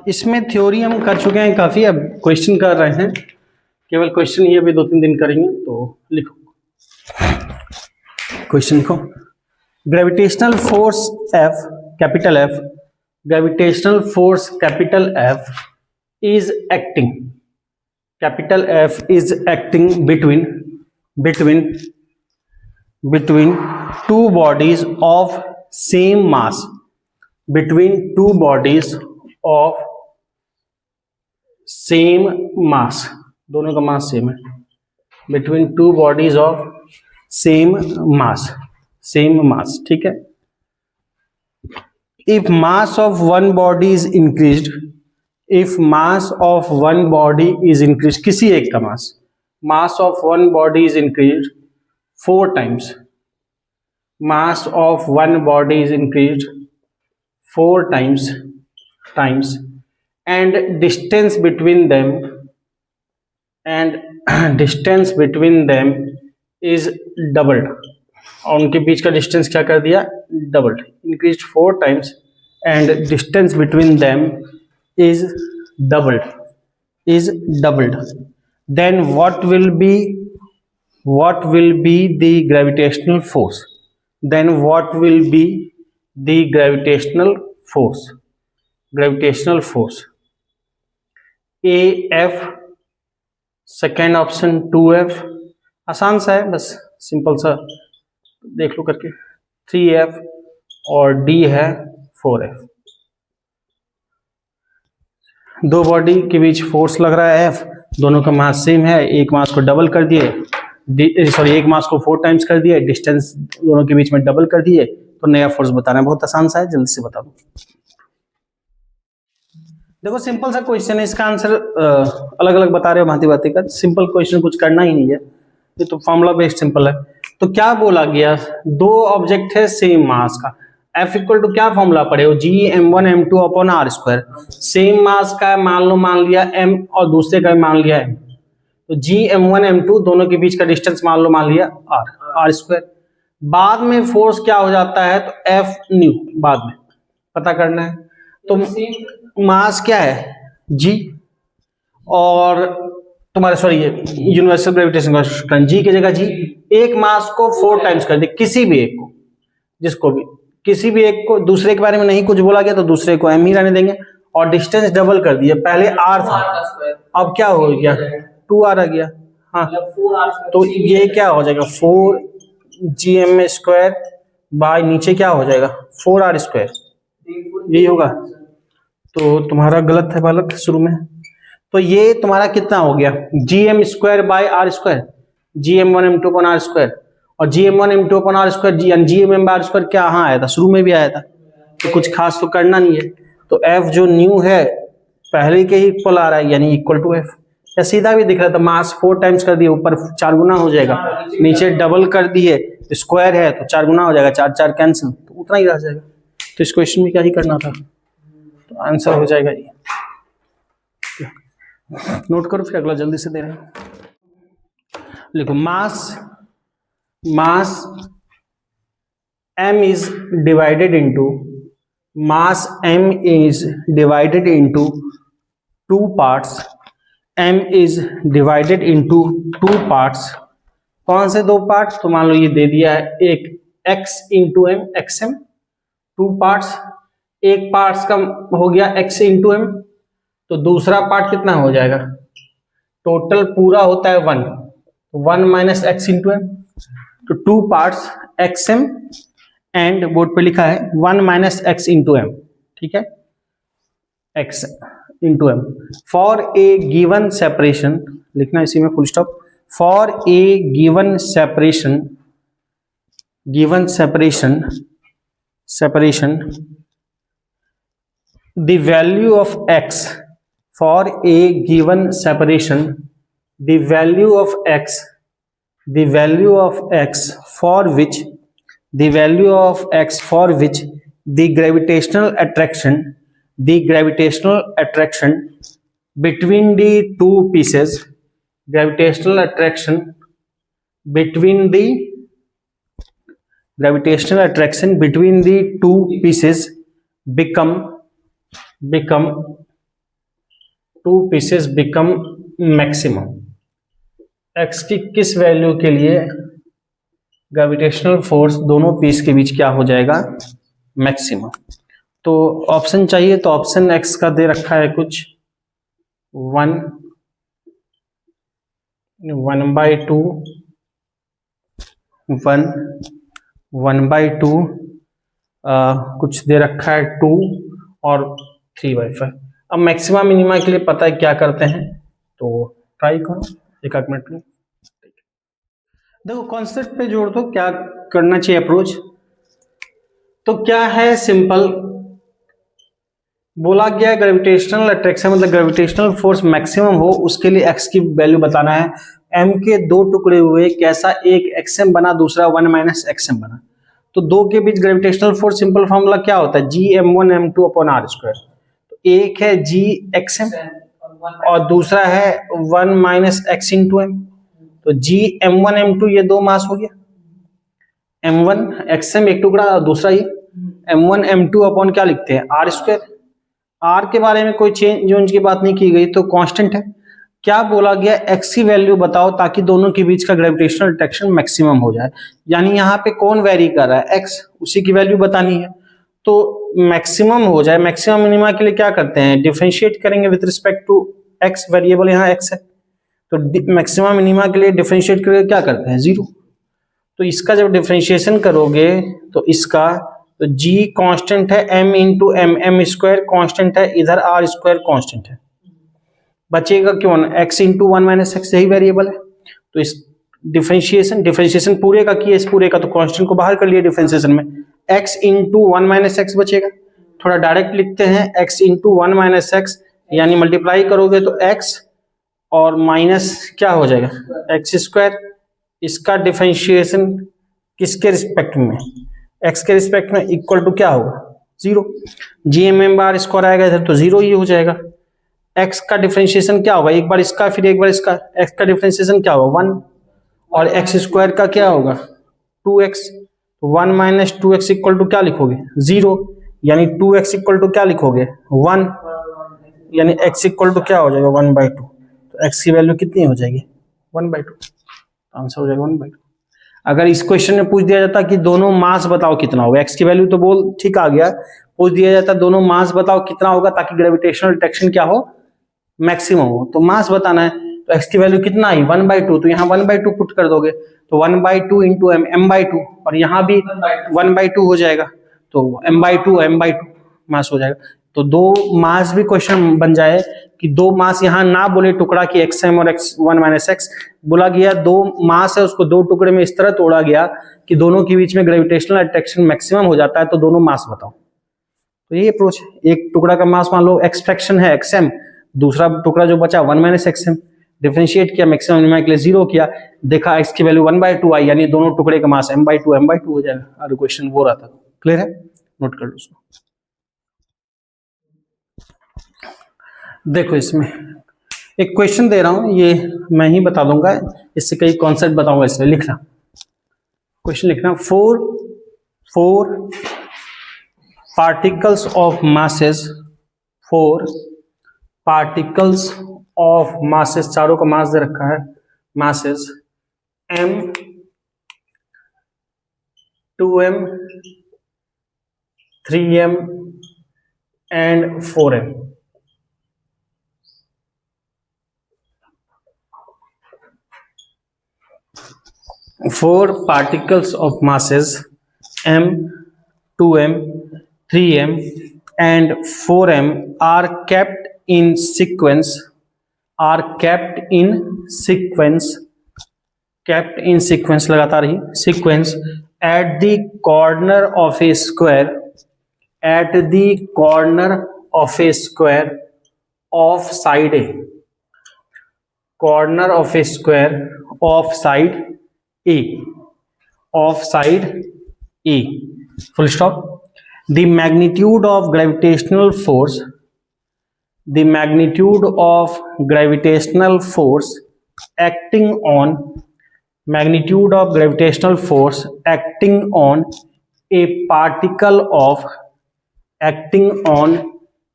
इसमें थ्योरी हम कर चुके हैं काफ़ी, अब क्वेश्चन कर रहे हैं, केवल क्वेश्चन ही अभी 2-3 दिन करेंगे। तो लिखो क्वेश्चन को, gravitational force F, capital F, gravitational force capital F is acting, capital F is acting between two bodies of same mass, between two bodies of same mass, दोनों का मास सेम है, between two bodies of same mass, ठीक है। if mass of one body is increased, if mass of one body is increased, किसी एक का mass of one body is increased 4 times, mass of one body is increased 4 times and distance between them is doubled, और उनके बीच का distance क्या कर दिया, doubled, increased 4 times and distance between them is doubled, then what will be the gravitational force, gravitational force AF, second option 2F, आसान सा है, बस सिंपल सा देख लो करके, 3F और D है 4F। दो बॉडी के बीच फोर्स लग रहा है F, दोनों का मास सेम है, एक मास को डबल कर दिए, एक मास को 4 times कर दिए, डिस्टेंस दोनों के बीच में डबल कर दिए, तो नया फोर्स बताना है। बहुत आसान सा है, जल्दी से बता दो। देखो सिंपल सा क्वेश्चन है, इसका आंसर अलग अलग बता रहे हो भांति भांति का, सिंपल क्वेश्चन कुछ करना ही नहीं है, ये तो फॉर्मूला बेस्ड सिंपल है। तो क्या बोला गया, दो ऑब्जेक्ट है सेम मास का, F इक्वल टू क्या फॉर्मूला पढ़े हो, Gm1 m2 upon r square, same mass का है, मान लिया m और दूसरे का मान लिया m, तो Gm1 m2 दोनों के बीच का डिस्टेंस मान लिया r स्क्वायर। बाद में फोर्स क्या हो जाता है, तो F न्यू बाद में पता करना है। तो मास क्या है G, और तुम्हारे सॉरी यूनिवर्सल ग्रेविटेशन का G की जगह G, एक मास को 4 times कर दे, किसी भी एक को, जिसको भी किसी भी एक को, दूसरे के बारे में नहीं कुछ बोला गया तो दूसरे को m ही रहने देंगे, और डिस्टेंस डबल कर दिया, पहले r था अब क्या हो गया 2r आ गया, हाँ तो ये क्या हो जाएगा 4Gm स्क्वायर बाय नीचे क्या हो जाएगा 4r स्क्वायर, यही होगा। तो तुम्हारा गलत है बालक शुरू में, तो ये तुम्हारा कितना हो गया Gm square by r square, Gm1 m2 upon r square, और Gm1 m2 upon r square Gm by r square क्या हाँ आया था, शुरू में भी आया था, तो कुछ खास तो करना नहीं है। तो F जो न्यू है पहले के ही इक्वल आ रहा है, यानी इक्वल टू F, या सीधा भी दिख रहा था, मास 4 times कर दिए, ऊपर 4 गुना हो जाएगा, नीचे डबल कर दिए, स्क्वायर है तो 4 गुना हो जाएगा, 4 कैंसिल, तो उतना ही रह जाएगा। तो इस क्वेश्चन में क्या ही करना था, तो आंसर हो जाएगा ये, नोट करो फिर अगला जल्दी से दे रहे हैं। लिखो मास m is divided into two parts, m is divided into 2 parts, कौन से 2 पार्ट्स, तो मान लो ये दे दिया है, एक x into m, xm, 2 parts, एक पार्ट्स का हो गया x इंटू m, तो दूसरा पार्ट कितना हो जाएगा, टोटल पूरा होता है 1 माइनस x इंटू m, तो 2 पार्ट्स xm एंड बोर्ड पे लिखा है 1 माइनस x इंटू m, ठीक है, x into m, for a given separation, लिखना इसी में full stop, for a given separation the value of x, for a given separation the value of x for which the gravitational attraction between the two pieces, gravitational attraction between the two pieces become become two pieces become maximum, x की किस value के लिए gravitational force दोनों piece के बीच क्या हो जाएगा, maximum. तो ऑप्शन चाहिए, तो ऑप्शन x का दे रखा है कुछ 1/2 1/2 कुछ दे रखा है 2 और 3/5। अब मैक्सिमा मिनिमा के लिए पता है क्या करते हैं, तो ट्राई करो एक मिनट में। देखो कॉन्सेप्ट पे जोड़ दो, क्या करना चाहिए अप्रोच। तो क्या है, सिंपल बोला गया ग्रेविटेशनल अट्रैक्शन मतलब ग्रेविटेशनल फोर्स मैक्सिमम हो, उसके लिए एक्स की वैल्यू बताना है। एम के दो टुकड़े हुए, कैसा, एक एक्सएम बना, दूसरा 1 - एक्सएम बना। तो दो के बीच ग्रेविटेशनल फोर्स सिंपल फॉर्मूला क्या होता है, Gm1m2/r²। तो एक है G एक्सएम और दूसरा है 1 - x × m। तो Gm1m2 ये दो मास हो गया, m1 xm एक टुकड़ा और दूसरा ये m1m2 अपॉन क्या लिखते हैं, r²। आर के बारे में कोई चेंज की बात नहीं की गई, तो कांस्टेंट है। क्या बोला गया, एक्स की वैल्यू बताओ ताकि दोनों के बीच का ग्रेविटेशनल अट्रैक्शन मैक्सिमम हो जाए। यानी यहाँ पे कौन वेरी कर रहा है, एक्स, उसी की वैल्यू बतानी है। तो मैक्सिमम हो जाए, मैक्सिमम मिनिमा के लिए क्या करते हैं, डिफरेंशिएट करेंगे with respect to x, variable यहाँ एक्स है। तो मैक्सिमम मिनिमा के लिए डिफरेंशिएट करके क्या करते हैं, 0। तो इसका जब डिफरेंशिएशन करोगे तो इसका, तो g कांस्टेंट है, m × m² कांस्टेंट है, इधर r² कांस्टेंट है, बचेगा क्यों, x × 1 - x, यही वेरिएबल है। तो इस डिफरेंशिएशन पूरे का किया, इस पूरे का, तो कांस्टेंट को बाहर कर लिया डिफरेंशिएशन में, x × 1 - x बचेगा। थोड़ा डायरेक्ट लिखते हैं, x × 1 - x, यानी मल्टीप्लाई करोगे तो x और माइनस क्या हो जाएगा, x²। इसका डिफरेंशिएशन किसके रिस्पेक्ट में, x के रिस्पेक्ट में, इक्वल टू क्या होगा, 0। Gm/r² आएगा इधर तो 0 ही हो जाएगा। x का डिफरेंशिएशन क्या होगा, एक बार इसका फिर एक बार इसका, x का डिफरेंशिएशन क्या होगा, 1, और x² का क्या होगा, 2x। 1 - 2x इक्वल टू क्या लिखोगे, 0, यानी 2x इक्वल टू क्या लिखोगे, 1, यानी x इक्वल टू क्या हो जाएगा, 1/2। तो x की वैल्यू कितनी हो जाएगी, 1/2। आंसर हो जाएगा 1/2। अगर इस क्वेश्चन में पूछ दिया जाता कि दोनों मास बताओ कितना होगा, x की वैल्यू तो बोल ठीक आ गया, पूछ दिया जाता दोनों मास बताओ कितना होगा ताकि ग्रेविटेशनल अट्रैक्शन क्या हो, मैक्सिमम हो। तो मास बताना है, तो x की वैल्यू कितना आई, 1/2। तो यहाँ 1/2 पुट कर दोगे तो 1/2 × m/2, और यहाँ भी 1/2 हो जाएगा, तो m/2 मास हो जाएगा। तो दो मास भी क्वेश्चन बन जाए कि दो मास, यहाँ ना बोले टुकड़ा की xm और 1 - x, बोला गया दो मास है, उसको दो टुकड़े में इस तरह तोड़ा गया कि दोनों के बीच में ग्रेविटेशनल अट्रैक्शन मैक्सिमम हो जाता है, तो दोनों मास बताओ। तो ये अप्रोच है, एक टुकड़ा का मास मान लो x फ्रैक्शन है xm, दूसरा टुकड़ा जो बचा 1 - xm, डिफरेंशिएट किया, मैक्सिमम मिनिमम के लिए 0 किया, देखा x की वैल्यू 1/2 आई, यानी दोनों टुकड़े का मास m/2 हो जाएगा। और क्वेश्चन वो रहा था, क्लियर है, नोट कर लो उसको। देखो इसमें एक क्वेश्चन दे रहा हूं, ये मैं ही बता दूंगा, इससे कई कॉन्सेप्ट बताऊंगा, इसमें लिखना, क्वेश्चन लिखना, four particles of masses, 4 particles of masses, चारों का मास दे रखा है, masses m, 2m, 3m and 4m। Four particles of masses m, 2m, 3m and 4m are kept in sequence, लगातार ही sequence at the corner of a square, of side A, corner of a square of side A, full stop. The magnitude of gravitational force acting on a particle of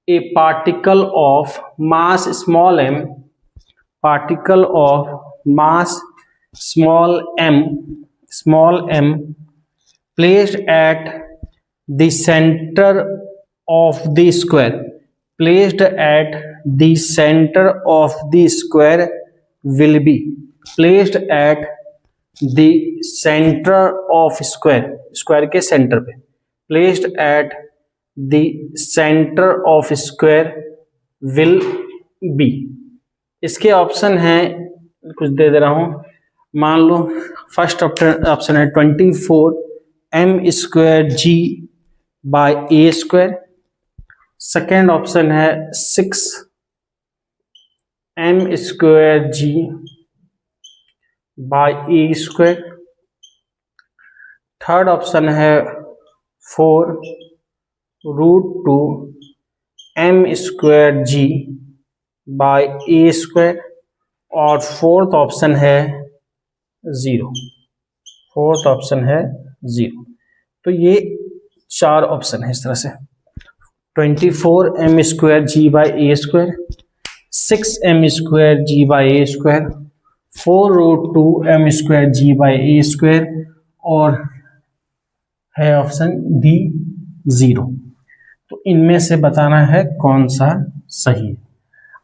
a particle of mass small m, particle of mass small m placed at the center of the square, placed at the center of the square will be, placed at the center of square के centre पे, placed at the center of square will be। इसके option हैं, कुछ दे दे रहा हूं, मान लो first option है 24 m square g by a square, second option है 6 m square g by a square, third option है 4 √2 m square g by a square, और फोर्थ ऑप्शन है 0, फोर्थ ऑप्शन है 0। तो ये चार ऑप्शन है इस तरह से, 24 m square g by a square, 6 m square g by a square, 4 √2 m square g by a square, और है ऑप्शन डी 0। तो इनमें से बताना है कौन सा सही है।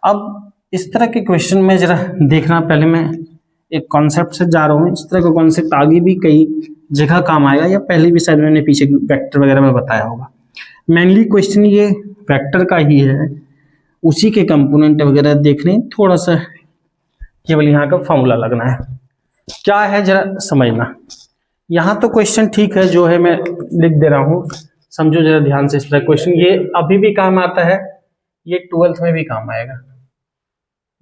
अब इस तरह के क्वेश्चन में जरा देखना, पहले मैं एक कॉन्सेप्ट से जा रहा हूँ, इस तरह का कॉन्सेप्ट आगे भी कई जगह काम आएगा, या पहले भी शायद मैंने पीछे वेक्टर वगैरह में बताया होगा। मेनली क्वेश्चन ये वेक्टर का ही है, उसी के कंपोनेंट वगैरह देखने, थोड़ा सा केवल यहाँ का फॉर्मूला लगना है। क्या है जरा समझना। यहाँ तो क्वेश्चन ठीक है जो है मैं लिख दे रहा हूँ, समझो जरा ध्यान से इस तरह क्वेश्चन, ये अभी भी काम आता है, ये 12th में भी काम आएगा,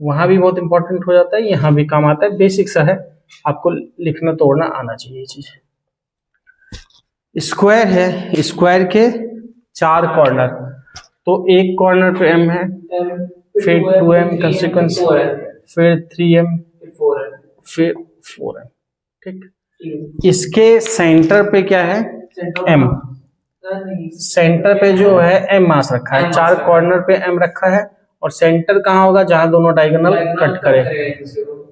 वहां भी बहुत इंपॉर्टेंट हो जाता है, यहाँ भी काम आता है, बेसिक सा है, आपको लिखना तोड़ना आना चाहिए ये चीज। स्क्वायर है, स्क्वायर के 4 कॉर्नर, तो एक कॉर्नर पे m है, फिर 2m कंसिक्वेंस, फिर 3m, फिर 4m, ठीक। इसके सेंटर पे क्या है m, सेंटर पे जो है m मास रखा है, 4 कॉर्नर पे m रखा है, और सेंटर कहाँ होगा जहां दोनों डायगोनल कट करे,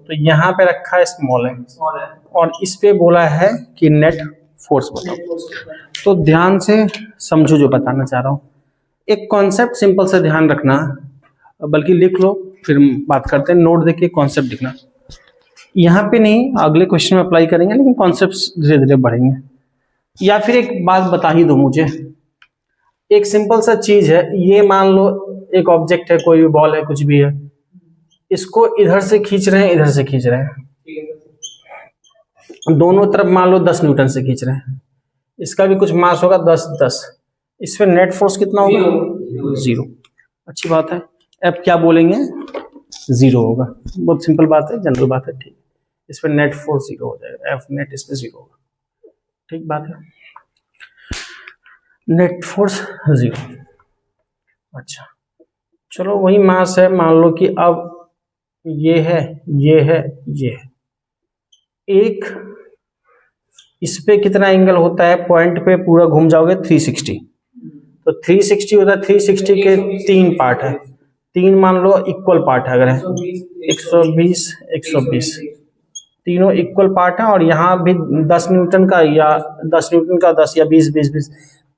तो यहाँ पे रखा है स्मॉल m, और इस पे बोला है कि नेट फोर्स बताओ। तो ध्यान से समझो जो बताना चाह रहा हूँ, एक कॉन्सेप्ट सिंपल से ध्यान रखना, बल्कि लिख लो फिर बात करते हैं, नोट देखिए कॉन्सेप्ट लिखना, यहाँ पे नहीं अगले क्वेश्चन में अप्लाई करेंगे, लेकिन कॉन्सेप्ट धीरे धीरे बढ़ेंगे। या फिर एक बात बता ही दो मुझे, एक सिंपल सा चीज है, ये मान लो एक ऑब्जेक्ट है, कोई भी बॉल है, कुछ भी है, इसको इधर से खींच रहे हैं, इधर से खींच रहे हैं, दोनों तरफ मान लो 10 न्यूटन से खींच रहे हैं, इसका भी कुछ मास होगा 10, इस पे नेट फोर्स कितना होगा 0। अच्छी बात है, अब क्या बोलेंगे 0 होगा, बहुत सिंपल बात है, जनरल बात है, ठीक। इस पे नेट फोर्स 0 हो जाएगा, एफ नेट इस पे 0 होगा, ठीक बात है, नेट फोर्स 0। अच्छा चलो वही मास है, मान लो कि अब ये है, ये है, ये है, एक इस पे कितना एंगल होता है, पॉइंट पे पूरा घूम जाओगे 360, तो 360 होता है, 360 के 3 पार्ट है, 3 मान लो इक्वल पार्ट है, अगर है 120 120 तीनों इक्वल पार्ट है, और यहाँ भी 10 न्यूटन का या 10 न्यूटन का 10 या 20 20 20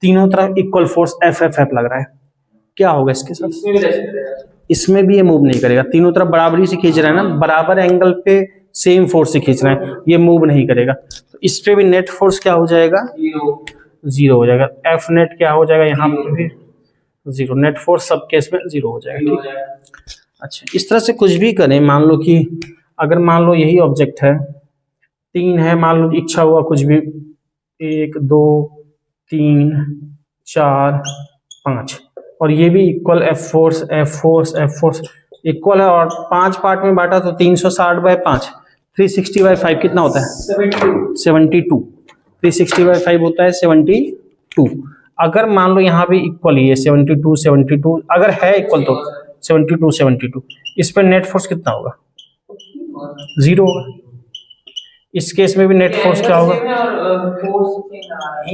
तीनों तरफ equal force F F F लग रहा है। क्या होगा इसके साथ, इसमें भी ये मूव नहीं करेगा, तीनों तरफ बराबरी से खींच रहा है ना, बराबर एंगल पे सेम फोर्स से खींच रहे हैं, ये मूव नहीं करेगा, तो इस पे भी नेट फोर्स क्या हो जाएगा 0 हो जाएगा, एफ नेट क्या हो जाएगा यहाँ पे भी 0, नेट फोर्स सब केस में 0 हो जाएगा, ठीक। अच्छा इस तरह से कुछ भी करें, मान लो कि अगर मान लो यही ऑब्जेक्ट है, 3 है, मान लो इच्छा हुआ कुछ भी, 1 2 3 4 5, और ये भी equal F force F force F force equal है, और 5 पार्ट में बांटा तो 360/5, 360/5 कितना होता है 72, 360/5 होता है 72। अगर मान लो यहाँ भी इक्वल ही है 72 72, अगर है इक्वल तो 72 72, इस पर नेट फोर्स कितना होगा 0 होगा, इस केस में भी नेट फोर्स क्या होगा,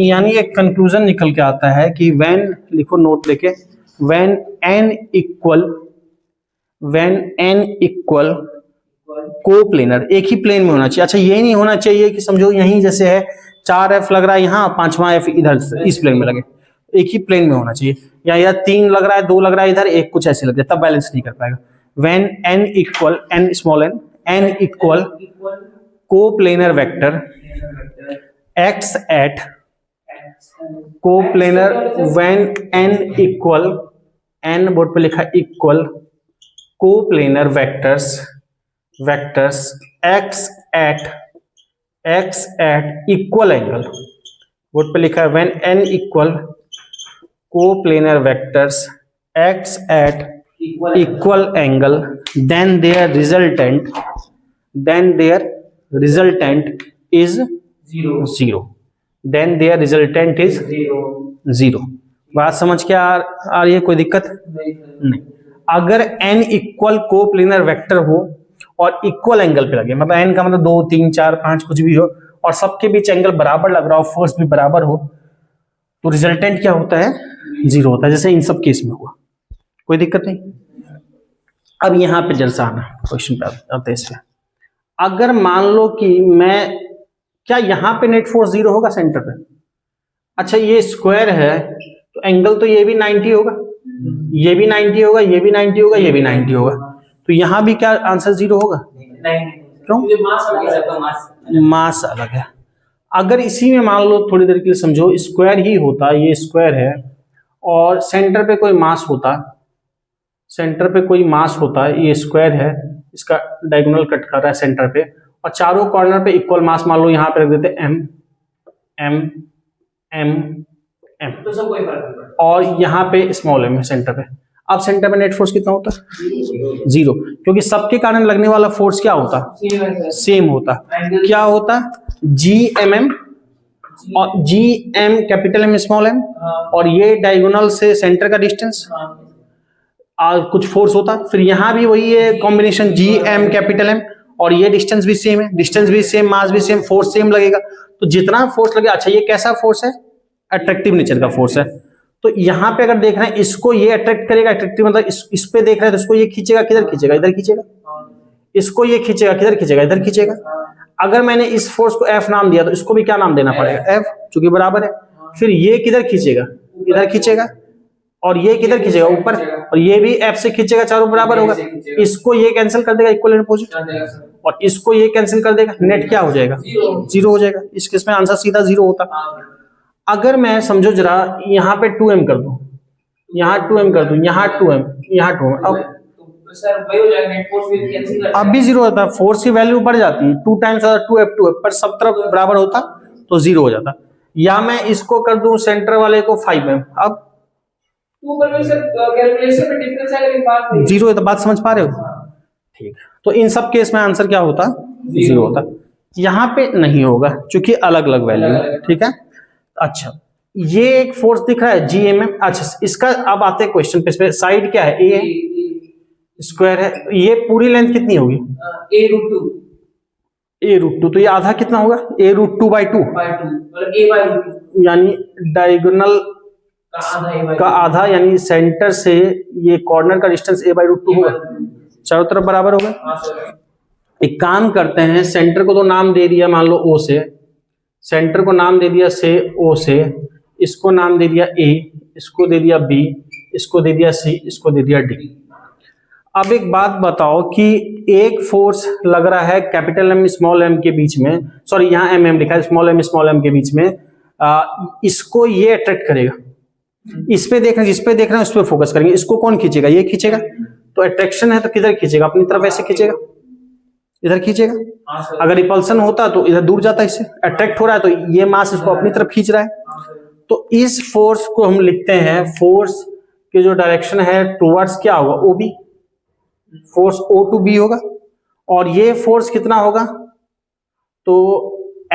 यानी एक कंक्लूजन निकल के आता है कि व्हेन, लिखो नोट लेके, व्हेन n इक्वल कोप्लेनर, एक ही प्लेन में होना चाहिए। अच्छा ये नहीं होना चाहिए कि समझो यहीं जैसे है 4f लग रहा है यहाँ, 5वां f इधर इस प्लेन में लगे, एक ही प्लेन में होना चाहिए। या 3 लग रहा है, 2 लग रहा है इधर, एक कुछ ऐसे लग जाए, तब बैलेंस नहीं कर पाएगा। When n equal n equal coplanar vector x at coplanar, when n equal, n board पे लिखा equal coplanar vectors x at equal angle, board पे लिखा है when n equal coplanar vectors x at equal angle, then there resultant is zero. Then there resultant is zero. बात समझ के आ रही है? कोई दिक्कत नहीं। अगर n इक्वल कोप्लेनर वेक्टर हो और इक्वल एंगल पे लगे, मतलब n का मतलब 2 3 4 5 कुछ भी हो, और सबके बीच एंगल बराबर लग रहा हो, फोर्स भी बराबर हो, तो रिजल्टेंट क्या होता है? जीरो होता है, जैसे इन सब केस में हुआ। कोई दिक्कत नहीं। अब यहां पे जलसा आना, क्वेश्चन पे आते हैं इसमें। अगर मान लो कि मैं, क्या यहां पे नेट फोर्स जीरो होगा सेंटर पे? अच्छा ये स्क्वायर है तो एंगल तो ये भी 90 होगा, ये भी 90 होगा, ये भी 90 होगा, ये भी 90 होगा, तो यहां भी क्या आंसर जीरो होगा? क्यों? मास अलग है। अगर इसी में मान लो थोड़ी देर के लिए समझो स्क्वायर ही होता, ये स्क्वायर है और सेंटर पे कोई मास होता, ये स्क्वायर है, इसका डायगोनल कट कर रहा है सेंटर पे, और चारों कॉर्नर पे इक्वल मास मान लो यहाँ पे रख देते m m m m, तो सब कोई फर्क नहीं पड़ता, और यहाँ पे स्मॉल m है सेंटर पे। अब सेंटर पे नेट फोर्स कितना होता? जीरो, क्योंकि सबके कारण लगने वाला फोर्स क्या होता? सेम होता। क्या होता? जी एम एम, और G M capital M small M, और ये डायगोनल से सेंटर का डिस्टेंस, कुछ फोर्स होता। फिर यहाँ भी वही है combination, G M capital M, और ये डिस्टेंस भी सेम है, डिस्टेंस भी सेम, मास भी सेम, फोर्स सेम लगेगा। तो जितना फोर्स लगे, अच्छा ये कैसा फोर्स है? अट्रैक्टिव नेचर का फोर्स है। तो यहाँ पे अगर देख रहे हैं इसको ये अट्रैक्ट करेगा, अट्रैक्टिव मतलब इस पे देख रहे हैं तो इसको ये खींचेगा, किधर खींचेगा? इधर खींचेगा। इसको ये खींचेगा, किधर खींचेगा? इधर खींचेगा। अगर मैंने इस फोर्स को F नाम दिया तो इसको भी क्या नाम देना पड़ेगा? F, चूंकि बराबर है। फिर ये किधर खींचेगा? इधर खींचेगा। और ये किधर खींचेगा? ऊपर। और ये भी F से खींचेगा, चारों बराबर होगा। इसको ये कैंसिल कर देगा, इक्वल एंड अपोजिट, और इसको ये कैंसिल कर देगा, नेट क्या हो जाएगा? जीरो हो जाएगा। इस केस में आंसर सीधा जीरो होता। अगर मैं समझो जरा यहाँ पे 2m कर दूं, यहाँ 2m कर दूं, यहाँ 2m, यहाँ 2m, अब भी जीरो होता है। फोर्स की वैल्यू बढ़ जाती है, 2 टाइम्स 2f, पर सब तरफ बराबर होता तो जीरो हो जाता। या मैं इसको कर दूं सेंटर वाले को 5m, अब जीरो है। तो बात समझ पा रहे हो? ठीक। तो इन सब केस में आंसर क्या होता? जीरो होता। यहाँ पे नहीं होगा क्योंकि अलग अलग वैल्यू है। ठीक है। अच्छा ये एक फोर्स दिख रहा है GMM। अच्छा इसका अब आते हैं क्वेश्चन पे। साइड क्या है? ए स्क्वायर है। ये पूरी लेंथ कितनी होगी? a√2। तो ये आधा कितना होगा? a√2/2, यानी डायगोनल का आधा, यानी सेंटर से ये कॉर्नर का डिस्टेंस a/√2 होगा। चारों तरफ बराबर होगा। एक काम करते हैं, सेंटर को तो नाम दे दिया मान लो O से, सेंटर को नाम दे दिया से O से, इसको नाम दे दिया A, इसको दे दिया B, इसको दे दिया C, इसको दे दिया D। अब एक बात बताओ कि एक फोर्स लग रहा है कैपिटल M स्मॉल m के बीच में, सॉरी यहाँ mm लिखा है, स्मॉल m के बीच में, इसको ये अट्रैक्ट करेगा। इस पे देख रहे हैं, जिस पे देख रहे हैं उस पे फोकस करेंगे। इसको कौन खींचेगा? ये खींचेगा। तो अट्रैक्शन है तो किधर खींचेगा? अपनी तरफ ऐसे खींचेगा, इधर खींचेगा। अगर रिपल्सन होता तो इधर दूर जाता। इससे अट्रैक्ट हो रहा है तो ये मास इसको अपनी तरफ खींच रहा है। तो इस फोर्स को हम लिखते हैं, फोर्स की जो डायरेक्शन है टुवर्ड्स क्या होगा? OB, force O to B होगा। और ये फोर्स कितना होगा? तो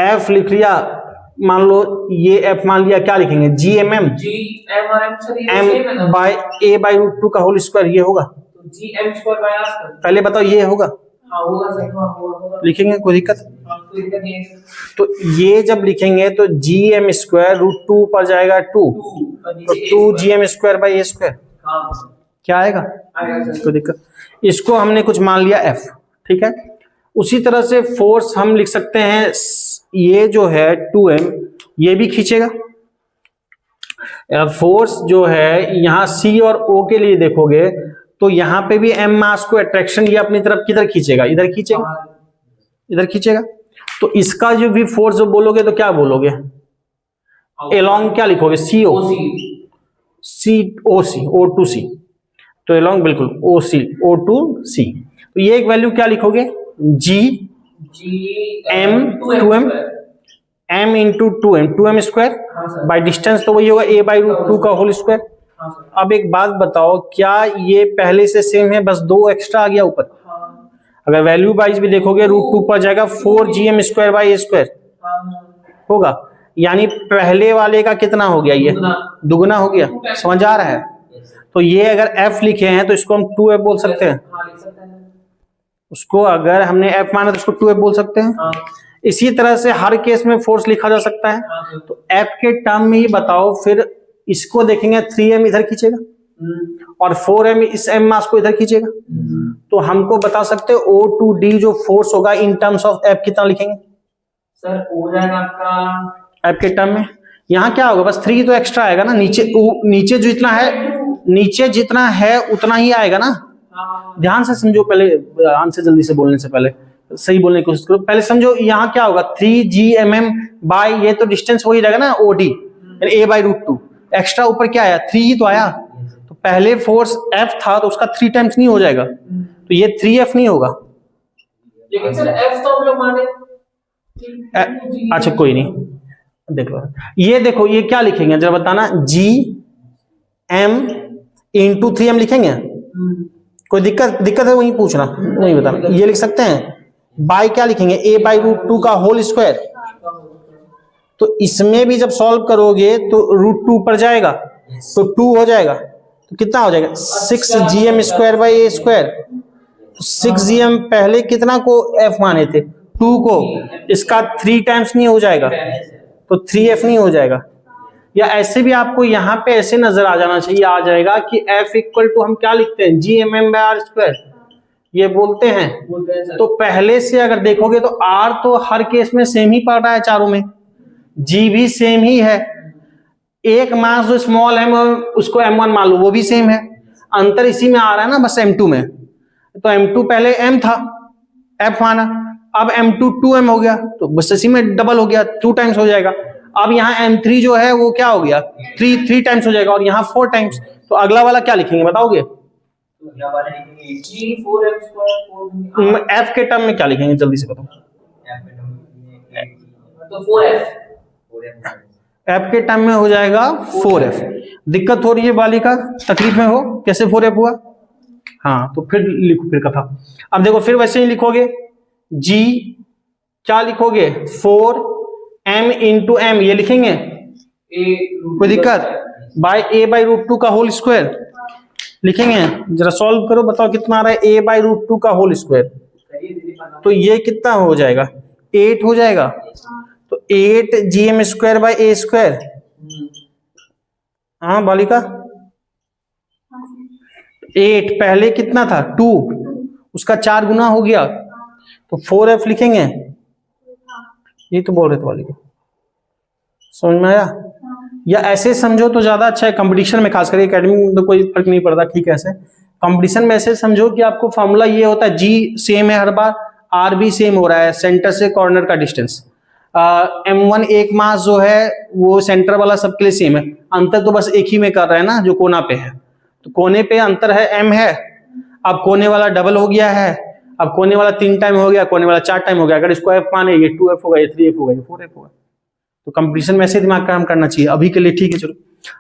F लिख लिया, मान लो ये F मान लिया, क्या लिखेंगे? GMM, m/a/√2 का होल स्क्वायर, ये होगा। पहले बताओ ये होगा? लिखेंगे, कोई दिक्कत? तो ये जब लिखेंगे तो GM² √2 पर जाएगा 2, तो 2 GM² /a²। क्या आएगा? कोई दिक्कत? इसको हमने कुछ मान लिया F, ठीक है। उसी तरह से फोर्स हम लिख सकते हैं, ये जो है 2m, ये भी खींचेगा। फोर्स जो है यहाँ C और O के लिए देखोगे तो यहाँ पे भी m मास को अट्रैक्शन ये अपनी तरफ किधर खींचेगा? इधर खींचेगा, इधर खींचेगा। तो इसका जो भी फोर्स जो बोलोगे तो क्या बोलोगे? एलोंग क्या लिखोगे? CO, COC, O2C, तो एलोंग बिल्कुल OC, O2C। तो ये एक वैल्यू क्या लिखोगे? G M 2m, m into 2m, 2m square by distance, तो वही होगा a बाई रूट 2 का होल स्क्वायर। अब एक बात बताओ, क्या ये पहले से सेम है, बस 2 एक्स्ट्रा आ गया ऊपर? अगर वैल्यू वाइज भी देखोगे रूट 2 पर जाएगा 4gm square by a square होगा, यानी पहले वाले का कितना हो गया? ये दुगना हो गया। समझ आ रहा है? तो ये अगर f लिखे हैं तो इसको हम 2f बोल सकते हैं, उसको अगर हमने f माना तो इसको 2f बोल सकते हैं। इसी तरह से हर केस में फोर्स लिखा जा सकता है। तो f के टर्म में ही बताओ, फिर इसको देखेंगे 3m इधर खींचेगा और 4m इस m मास को इधर खींचेगा, तो हमको बता सकते हो O2D जो फोर्स होगा इन टर्म्स ऑफ f कितना लिखेंगे? सर हो जाएगा आपका f के टर्म में। यहाँ क्या होगा? बस 3 तो एक्स्ट्रा आएगा ना, नीचे जितना है, नीचे जितना है उतना ही आएगा ना। ध्यान से समझो, पहले आंसर जल्दी से बोलने से पहले सही बोलने की कोशिश करो। पहले समझो यहाँ क्या होगा? 3gmm बाय, ये तो डिस्टेंस वही रहेगा ना OD, यानी a बाई रूट 2। एक्स्ट्रा ऊपर क्या आया? 3 ही तो आया। तो पहले फोर्स F था तो उसका 3 टाइम्स नहीं हो जाएगा, तो ये 3F नहीं होगा। लेकिन सर F तो हम लोग माने। अच्छा कोई नहीं, देख लो ये, देखो ये क्या लिखेंगे जरा बताना? GM इंटू 3m लिखेंगे। कोई दिक्कत है वही पूछना, नहीं बताना। ये लिख सकते हैं। बाय क्या लिखेंगे? a बाई रूट 2 का होल स्क्वायर। तो इसमें भी जब सॉल्व करोगे तो रूट 2 पर जाएगा तो 2 हो जाएगा, तो कितना हो जाएगा? 6gm square by a square. 6gm पहले कितना को f माने थे? 2 को, इसका 3 टाइम्स नहीं हो जाएगा तो 3f नहीं हो जाएगा। या ऐसे भी आपको यहाँ पे ऐसे नजर आ जाना चाहिए, आ जाएगा कि f इक्वल टू हम क्या लिखते हैं? gmm बाय r स्क्वायर, ये बोलते हैं। तो पहले से अगर देखोगे तो r तो हर केस में सेम ही पड़ रहा है चारों में, g भी सेम ही है, एक मास जो स्मॉल m उसको m1 मान लो वो भी सेम है, अंतर इसी में आ रहा है ना बस m2 में। तो m2 पहले m था, f माना, अब m2 2m हो गया, तो बस इसी में डबल हो गया, 2 टाइम्स हो जाएगा। अब यहाँ m3 जो है वो क्या हो गया? 3 टाइम्स हो जाएगा, और यहाँ 4 टाइम्स। तो अगला वाला क्या लिखेंगे बताओगे? f के टर्म में क्या लिखेंगे जल्दी से बताओ? तो 4f f के टर्म में हो जाएगा 4f। दिक्कत हो रही है बालिका, तकलीफ में हो? कैसे 4f हुआ? हाँ तो फिर लिखो फिर कथा। अब देखो फिर वैसे ही लिखोगे, g क्या लिखोगे? 4m इंटू m, ये लिखेंगे। कोई दिक्कत? बाय a बाई रूट 2 का होल स्क्वायर लिखेंगे। जरा सॉल्व करो, बताओ कितना आ रहा है? a बाई रूट 2 का होल स्क्वायर, तो ये कितना हो जाएगा? 8 हो जाएगा। तो 8gm square by a square. हाँ बालिका, 8 पहले कितना था? 2, उसका 4 गुना हो गया, तो 4f लिखेंगे। ये तो बोल रहे थे बालिका, समझ में आया? या ऐसे समझो तो ज्यादा अच्छा है, कंपटीशन में, खास करके एकेडमी में तो कोई फर्क नहीं पड़ता, ठीक है। ऐसे कंपटीशन में ऐसे समझो कि आपको फॉर्मूला ये होता है, g सेम है हर बार, r भी सेम हो रहा है, सेंटर से कॉर्नर का डिस्टेंस। m1 एक मास जो है वो सेंटर वाला सबके लिए सेम है, अंतर तो बस एक ही में कर रहा है ना, जो कोना पे है। तो कोने पे अंतर है m है, अब कोने वाला डबल हो गया है, अब कोने वाला 3 टाइम हो गया, कोने वाला 4 टाइम हो गया। अगर इसको f माने, ये 2f होगा, ये 3f होगा, ये 4f होगा। तो कंपटीशन में ऐसे दिमाग काम करना चाहिए अभी के लिए, ठीक है। चलो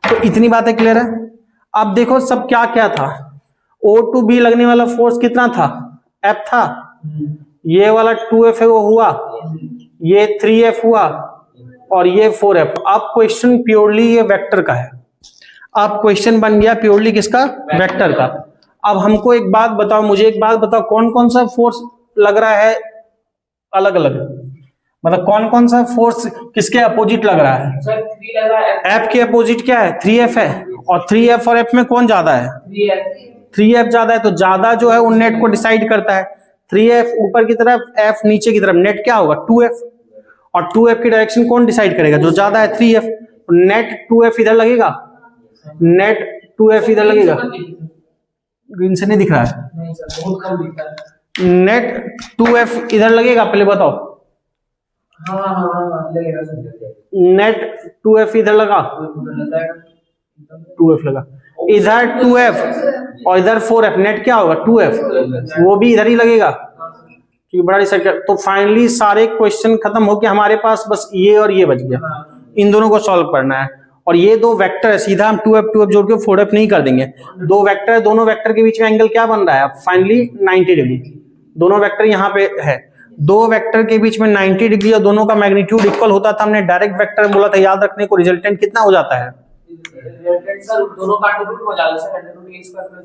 तो इतनी बातें क्लियर है। अब देखो सब क्या क्या था, O2B लगने वाला फोर्स कितना था? F था, ये वाला 2F है वो हुआ, ये 3F हुआ, और ये 4F। अब क्वेश्चन प्योरली ये वेक्टर का है। अब क्वेश्चन बन गया प्योरली किसका? वेक्टर का। अब हमको एक बात बताओ, मुझे एक बात बताओ, कौन कौन सा फोर्स लग रहा है अलग अलग? मतलब कौन कौन सा फोर्स किसके अपोजिट लग रहा है? सर 3 लगा F एफ के अपोजिट क्या है? 3F है, और 3F और F में कौन ज्यादा है? 3F 3F ज्यादा है, तो ज्यादा जो है वो नेट को डिसाइड करता है। 3F ऊपर की तरफ, F नीचे की तरफ, नेट क्या होगा? 2F, और 2F की डायरेक्शन कौन डिसाइड करेगा? जो ज्यादा है 3F। नेट 2F इधर लगेगा, नेट 2F इधर लगेगा। ग्रीन से नहीं दिख रहा है? नहीं सर, बहुत कम दिखता है। नेट 2F इधर लगेगा, पहले बताओ। हाँ लगेगा सर। नेट 2F इधर लगा, 2F लगा, इधर 2F और इधर 4F, नेट क्या होगा? 2F, वो भी इधर ही लगेगा, क्योंकि बड़ा डिसाइड कर। तो फाइनली सारे क्वेश्चन खत्म हो गए हमारे पास, बस ये और ये बच गया। इन दोनों को सॉल्व करना है, और ये दो वेक्टर है, सीधा हम 2F 2F जोड़ के 4F नहीं कर देंगे। दो वेक्टर है, दोनों वेक्टर के बीच में एंगल क्या बन रहा है? Finally 90 degree. दोनों वेक्टर यहाँ पे है, दो वेक्टर के बीच में 90 डिग्री, और दोनों का मैग्नीट्यूड इक्वल होता था। हमने डायरेक्ट वेक्टर बोला था, याद रखने को। रिजल्टेंट कितना हो जाता है? सर दोनों का अंडर हो जाएगा सर, √a² +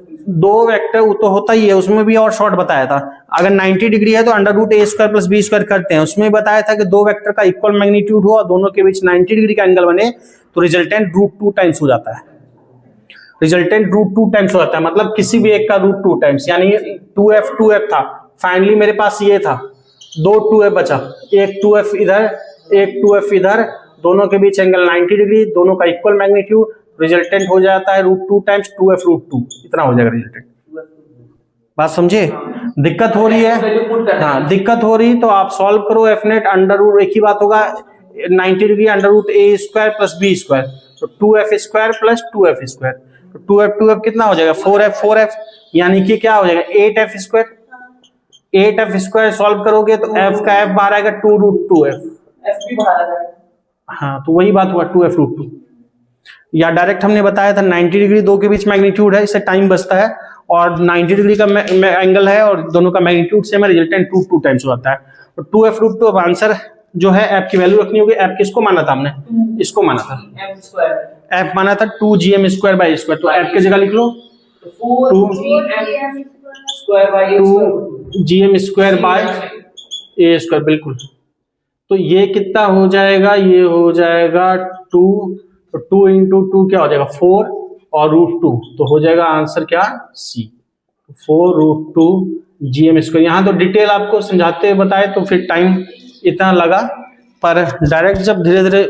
b²। दो वेक्टर वो तो होता ही है, उसमें भी और शॉर्ट बताया था। अगर 90 डिग्री है तो √a² + b² करते हैं। उसमें बताया था कि दो वेक्टर का इक्वल मैग्नीट्यूड हो और दोनों के बीच 90 डिग्री का एंगल बने, तो रिजल्टेंट √2 टाइम्स हो जाता है। रिजल्टेंट √2 टाइम्स हो जाता है, मतलब किसी भी एक का √2 टाइम्स, यानी 2F 2F था। फाइनली मेरे पास ये था, दो 2F बचा, एक 2F इधर, एक 2F इधर, दोनों के बीच एंगल 90 डिग्री, दोनों का इक्वल मैग्नीट्यूड, रिजल्टेंट हो जाता है √2 टाइम्स 2F √2, इतना हो जाएगा रिजल्टेंट। बात समझे? दिक्कत हो रही है? हाँ दिक्कत हो रही तो आप सॉल्व करो। F नेट अंडर एक ही बात होगा, 90 डिग्री √a² + b², तो 2F² + 2F², तो 2F कितना हो जाएगा? 4F, यानी कि क्या हो जाएगा? 8F²। 8F² सॉल्व करोगे तो F का F बाहर आएगा 2√2F। F भी बाहर आ जाएगा। हाँ तो वही बात हुआ 2F √2। या डायरेक्ट हमने बताया था 90 डिग्री दो के बीच मैग्नीट्यूड है, इससे टाइम बचता है, और 90 डिग्री का एंगल है और दोनों का मैग्नीट्यूड सेम है, रिजल्टेंट 2 टाइम्स हो जाता है। तो 2F √2। अब आंसर जो है F की वैल्यू रखनी होगी। F किसको माना था हमने? इसको माना था, F माना था 2gm² तो F की जगह लिख लो 2gm²/a², बिल्कुल। तो ये कितना हो जाएगा? ये हो जाएगा 2, तो 2 × 2 क्या हो जाएगा? 4, और √2, तो हो जाएगा आंसर क्या? C। 4√2 gm²। यहाँ तो डिटेल आपको समझाते हुए बताए तो फिर टाइम इतना लगा, पर डायरेक्ट जब धीरे धीरे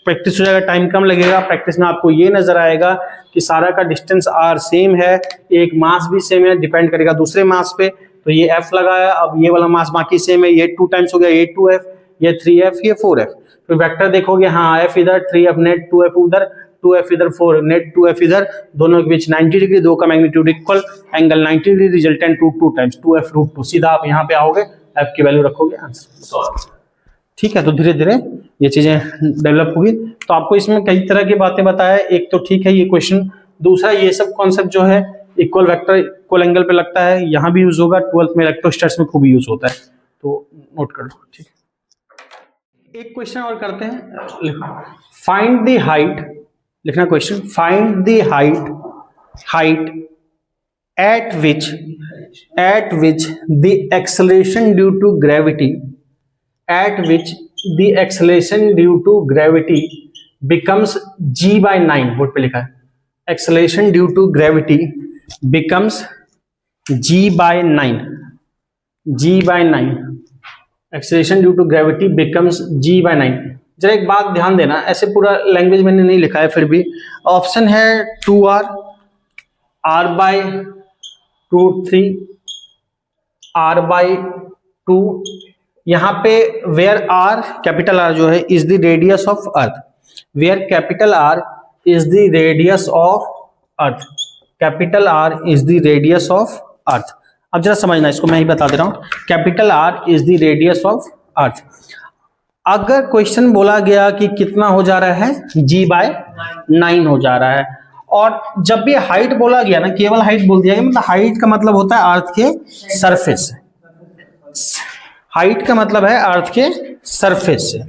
प्रैक्टिस हो जाएगा टाइम कम लगेगा। प्रैक्टिस में आपको ये नजर आएगा कि सारा का डिस्टेंस r सेम है, एक मास भी सेम है, डिपेंड करेगा दूसरे मास पे। तो ये F लगाया, अब ये वाला मास बाकी सेम है, ये 2 टाइम्स हो गया, ये 2F, ये 3F, ये 4F। फिर वेक्टर देखोगे, हाँ F इधर, 3F नेट, 2F उधर, 2F इधर, 4 नेट, 2F इधर, दोनों के बीच 90 डिग्री, दो का magnitude equal, angle 90 degree, resultant 2 times 2F √2। सीधा आप यहाँ पे आओगे, F की वैल्यू रखोगे, आंसर। ठीक है, तो धीरे धीरे ये चीजें डेवलप होगी। तो आपको इसमें कई तरह की बातें बताया, एक तो ठीक है ये क्वेश्चन, दूसरा ये सब कॉन्सेप्ट जो है इक्वल वेक्टर इक्वल एंगल पे लगता है, यहाँ भी यूज होगा, 12th में इलेक्ट्रोस्टैटिक्स में खूब यूज होता है, तो नोट कर लो। ठीक, एक क्वेश्चन और करते हैं। फाइंड द हाइट, लिखना question, find the height at which the acceleration due to gravity becomes g/9। Board पे लिखा है, acceleration due to gravity becomes g/9। Acceleration due to gravity becomes g/9। जरा एक बात ध्यान देना, ऐसे पूरा लैंग्वेज मैंने नहीं लिखा है, फिर भी ऑप्शन है 2r, r/√3, r/2। यहाँ पे वेयर आर, कैपिटल आर जो है, is the radius of earth, where capital R is the radius of earth, capital R is the radius of earth. अब जरा समझना, इसको मैं ही बता दे रहा हूं, capital R is the radius of अर्थ। अगर क्वेश्चन बोला गया कि कितना हो जा रहा है, g/9 हो जा रहा है, और जब भी हाइट बोला गया ना, केवल हाइट बोल दिया गया, मतलब हाइट का मतलब होता है अर्थ के सरफेस, हाइट का मतलब है अर्थ के सरफेस से,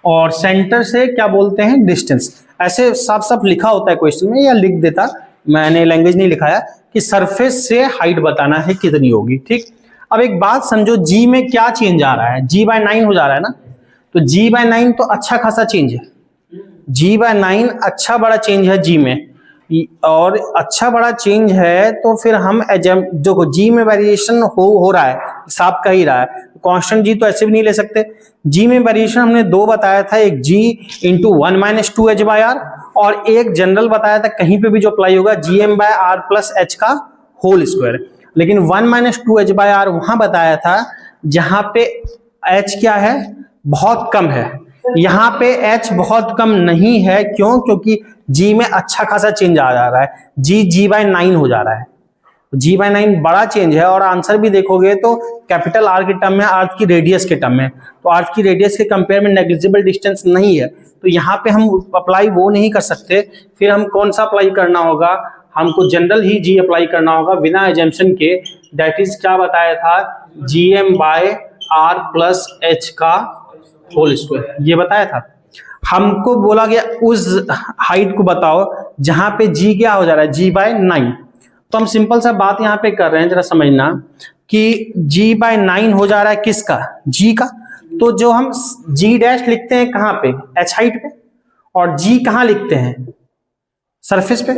और सेंटर से क्या बोलते हैं, डिस्टेंस। ऐसे साफ साफ लिखा होता है क्वेश्चन में, या लिख देता, मैंने लैंग्वेज नहीं लिखाया, कि सरफेस से हाइट बताना है कितनी होगी। ठीक, अब एक बात समझो, जी में क्या चेंज आ रहा है, g/9 हो जा रहा है ना, तो G/9 तो अच्छा खासा चेंज है, G/9 अच्छा बड़ा चेंज है G में, और अच्छा बड़ा चेंज है तो फिर हम देखो G में वेरिएशन हो रहा है, साफ कह ही रहा है, कांस्टेंट G तो ऐसे भी नहीं ले सकते। G में वेरिएशन हमने दो बताया था, एक G इंटू 1 - 2h/r और एक जनरल बताया था कहीं पे भी जो अप्लाई होगा Gm/r प्लस h का होल स्क्वायर। लेकिन 1 - 2h/r वहां बताया था जहां पे h क्या है, बहुत कम है, यहाँ पे h बहुत कम नहीं है। क्यों? क्योंकि G में अच्छा खासा चेंज आ जा रहा है, G/9 हो जा रहा है, G/9 बड़ा चेंज है। और आंसर भी देखोगे तो कैपिटल R के टर्म में, अर्थ की रेडियस के टर्म में, तो अर्थ की रेडियस के कंपेयर में नेग्लिजिबल डिस्टेंस नहीं है, तो यहाँ पे हम अप्लाई वो नहीं कर सकते। फिर हम कौन सा अप्लाई करना होगा, हमको जनरल ही G अप्लाई करना होगा बिना एजम्पशन के, दैट इज क्या बताया था, Gm/r प्लस h का होल स्क्वायर, ये बताया था। हमको बोला गया उस हाइट को बताओ जहां पे G क्या हो जा रहा है, G/9। तो हम सिंपल सा बात यहाँ पे कर रहे हैं, जरा समझना कि G/9 हो जा रहा है किसका, G का। तो जो हम G' लिखते हैं कहाँ पे, h हाइट पे, और G कहाँ लिखते हैं, सरफेस पे।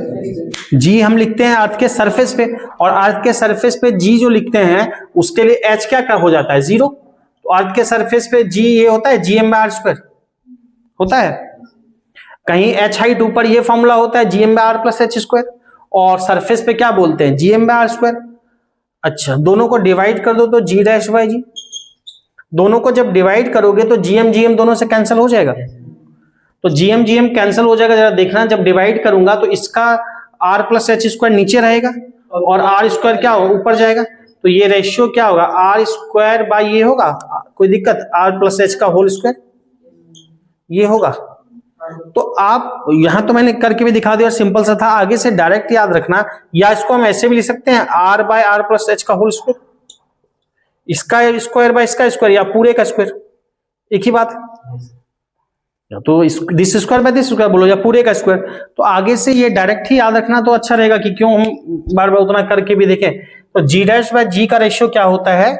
G हम लिखते हैं अर्थ के सरफेस पे, और अर्थ के सरफेस पे G जो लिखते हैं उसके लिए h क्या हो जाता है, 0। तो अर्थ के सरफेस पे G ये होता है Gm/r² होता है। कहीं h हाइट ऊपर ये फॉर्मूला होता है Gm/r प्लस h², और सरफेस पे क्या बोलते हैं, Gm/r²। अच्छा, दोनों को डिवाइड कर दो तो G'/G, दोनों को जब डिवाइड करोगे तो Gm दोनों से कैंसिल हो जाएगा, तो Gm कैंसिल हो जाएगा। जरा देखना, जब डिवाइड करूंगा तो इसका r प्लस h² नीचे रहेगा और r² क्या होगा, ऊपर जाएगा। तो ये रेशियो क्या होगा, r² बाय ये होगा, कोई दिक्कत, r प्लस h का होल स्क्वायर ये होगा। तो आप यहां तो मैंने करके भी दिखा दिया, सिंपल सा था, आगे से डायरेक्ट याद रखना, या इसको हम ऐसे भी लिख सकते हैं r/r प्लस h का होल स्क्वायर, इसका स्क्वायर बाय इसका स्क्वायर, या पूरे का स्क्वायर, एक ही बात है। या तो this square by this square बोलो, या पूरे का स्क्वायर। तो आगे से ये डायरेक्ट ही याद रखना तो अच्छा रहेगा, कि क्यों हम बार बार उतना करके भी देखें। तो G'/G का रेशियो क्या होता है,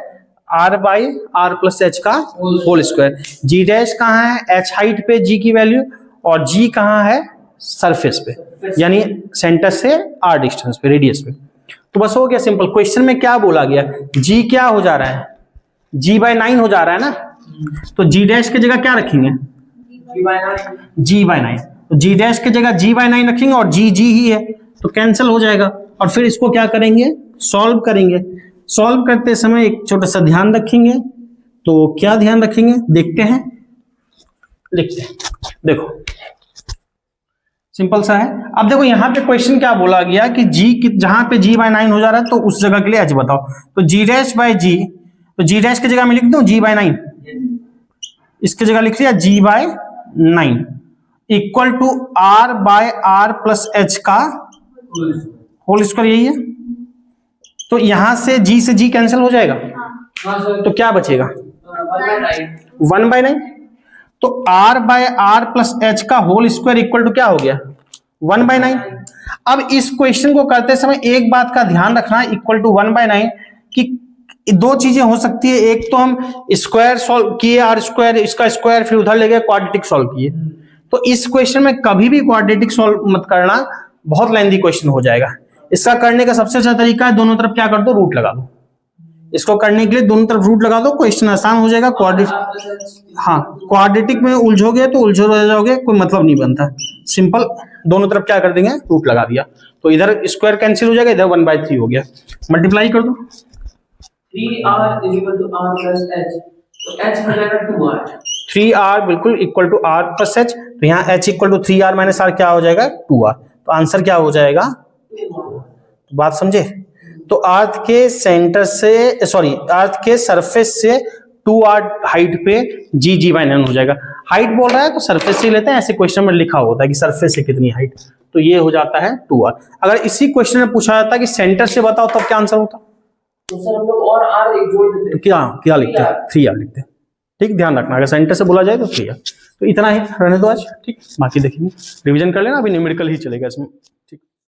r/r प्लस h का होल स्क्वायर। G' कहाँ है, h हाइट पे G की वैल्यू, और G कहाँ है, सरफेस पे, यानी सेंटर से r डिस्टेंस पे, रेडियस पे। तो बस हो गया सिंपल। क्वेश्चन में क्या बोला गया, G क्या हो जा रहा है, G/9 हो जा रहा है ना, तो G' की जगह क्या रखेंगे, G/9। तो G' की जगह G/9 रखेंगे, और G ही है तो कैंसिल हो जाएगा। और फिर इसको क्या करेंगे, सॉल्व करेंगे। सॉल्व करते समय एक छोटा सा ध्यान रखेंगे, तो क्या ध्यान रखेंगे देखते हैं, लिखते हैं। देखो सिंपल सा है। अब देखो यहाँ पे क्वेश्चन क्या बोला गया कि G जहां पे G/9 हो जा रहा है तो उस जगह के लिए h बताओ। तो G'/G, तो G' की जगह मैं लिख दूं G/9, इसकी जगह लिख लिया G/9 equal to r/r plus h का होल स्क्वायर, यही है। तो यहां से G कैंसिल हो जाएगा, तो क्या बचेगा, 1/9। तो r/r प्लस h का होल स्क्वायर इक्वल टू क्या हो गया, 1/9। अब इस क्वेश्चन को करते समय एक बात का ध्यान रखना, इक्वल टू 1/9, कि दो चीजें हो सकती है। एक तो हम स्क्वायर सॉल्व किए, r², इसका स्क्वायर, फिर उधर ले गए क्वाड्रेटिक सॉल्व किए। तो इस क्वेश्चन में कभी भी क्वाड्रेटिक सॉल्व मत करना, बहुत लेंथी क्वेश्चन हो जाएगा। इसका करने का सबसे अच्छा तरीका है, दोनों तरफ क्या कर दो, रूट लगा दो। इसको करने के लिए दोनों तरफ रूट लगा दो, क्वेश्चन आसान हो जाएगा। क्वाड्रेटिक में उलझोगे तो उलझो रह जाओगे, कोई मतलब नहीं बनता। सिंपल दोनों तरफ क्या कर देंगे, रूट लगा दिया, तो इधर स्क्वायर कैंसिल हो जाएगा, इधर 1/3 हो गया। मल्टीप्लाई कर दो, 3r = r plus h, तो h हो जाएगा 2r। 3r बिल्कुल equal to r plus h, तो यहाँ h equal to 3r minus r क्या हो जाएगा, 2r। तो आंसर क्या हो जाएगा, तो बात समझे। तो अर्थ के सेंटर से, सॉरी अर्थ के सरफेस से 2r हाइट पे G/9 हो जाएगा। हाइट बोल रहा है तो सरफेस से लेते हैं, ऐसे क्वेश्चन में लिखा होता है कि सरफेस से कितनी हाइट, तो ये हो जाता है 2r। अगर इसी क्वेश्चन में पूछा जाता है कि सेंटर से बताओ, तब क्या आंसर होता, तो सर हम लोग और r एक जोड़ देते हैं, तो क्या लिखते हैं, 3r लिखते हैं। ठीक, ध्यान रखना, अगर सेंटर से बोला जाए तो 3r। तो इतना ही रहने दो आज, ठीक, बाकी देखेंगे, रिवीजन कर लेना, अभी न्यूमेरिकल ही चलेगा इसमें।